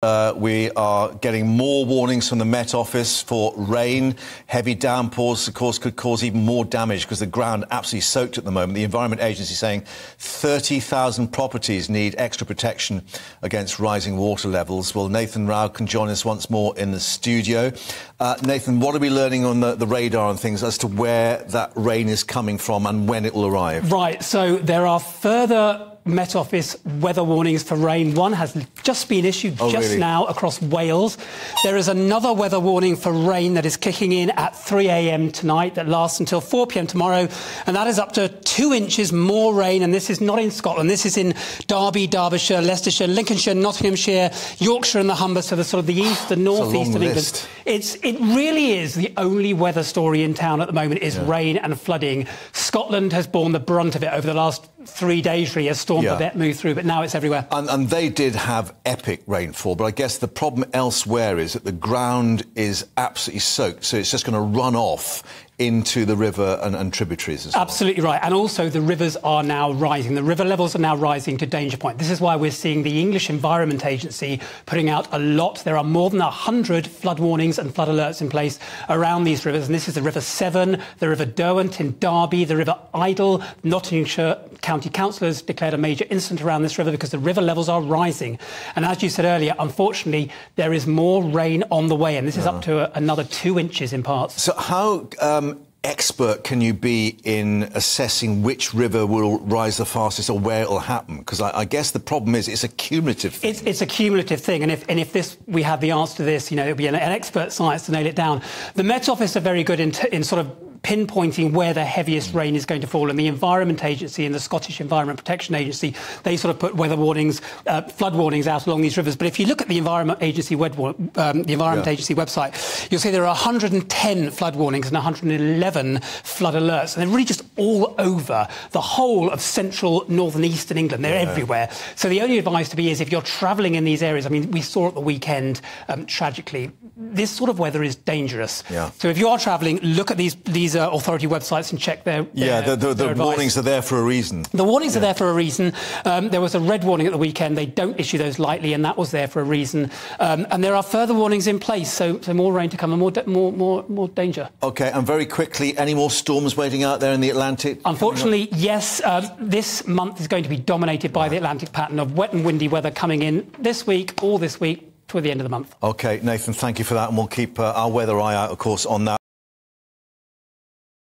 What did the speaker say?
We are getting more warnings from the Met Office for rain. Heavy downpours, of course, could cause even more damage because the ground absolutely soaked at the moment. The Environment Agency saying 30,000 properties need extra protection against rising water levels. Well, Nathan Rao can join us once more in the studio. Nathan, what are we learning on the radar and things as to where that rain is coming from and when it will arrive? Right, so there are further Met Office weather warnings for rain. One has just been issued now across Wales. There is another weather warning for rain that is kicking in at 3 a.m. tonight that lasts until 4 p.m. tomorrow, and that is up to 2 inches more rain. And this is not in Scotland. This is in Derby, Derbyshire, Leicestershire, Lincolnshire, Nottinghamshire, Yorkshire and the Humber, so the sort of the east and northeast of England. It really is the only weather story in town at the moment is rain and flooding. Scotland has borne the brunt of it over the last 3 days, really, as Storm Babette moved through, but now it's everywhere. And they did have epic rainfall, but I guess the problem elsewhere is that the ground is absolutely soaked, so it's just going to run off into the river and tributaries and so Absolutely right. And also the rivers are now rising. The river levels are now rising to danger point. This is why we're seeing the English Environment Agency putting out a lot. There are more than 100 flood warnings and flood alerts in place around these rivers. And this is the River Severn, the River Derwent in Derby, the River Idle. Nottinghamshire County Councillors declared a major incident around this river because the river levels are rising. And as you said earlier, unfortunately, there is more rain on the way. And this is up to another 2 inches in parts. So how expert can you be in assessing which river will rise the fastest or where it will happen? Because I guess the problem is it's a cumulative thing. It's a cumulative thing, and if we had the answer to this, it'll be an expert science to nail it down. The Met Office are very good in sort of pinpointing where the heaviest rain is going to fall, and the Environment Agency and the Scottish Environment Protection Agency, they sort of put weather warnings, flood warnings out along these rivers. But if you look at the Environment Agency Agency website, you'll see there are 110 flood warnings and 111 flood alerts, and they're really just all over the whole of central, northern, eastern England. They're everywhere. So the only advice to be is if you're travelling in these areas, I mean, we saw at the weekend, tragically, this sort of weather is dangerous. So if you are travelling, look at these authority websites and check their the warnings are there for a reason. The warnings are there for a reason. There was a red warning at the weekend. They don't issue those lightly, and that was there for a reason. And there are further warnings in place, so more rain to come and more danger. OK, and very quickly, any more storms waiting out there in the Atlantic? Unfortunately, yes. This month is going to be dominated by the Atlantic pattern of wet and windy weather coming in this week, toward the end of the month. OK, Nathan, thank you for that, and we'll keep our weather eye out, of course, on that.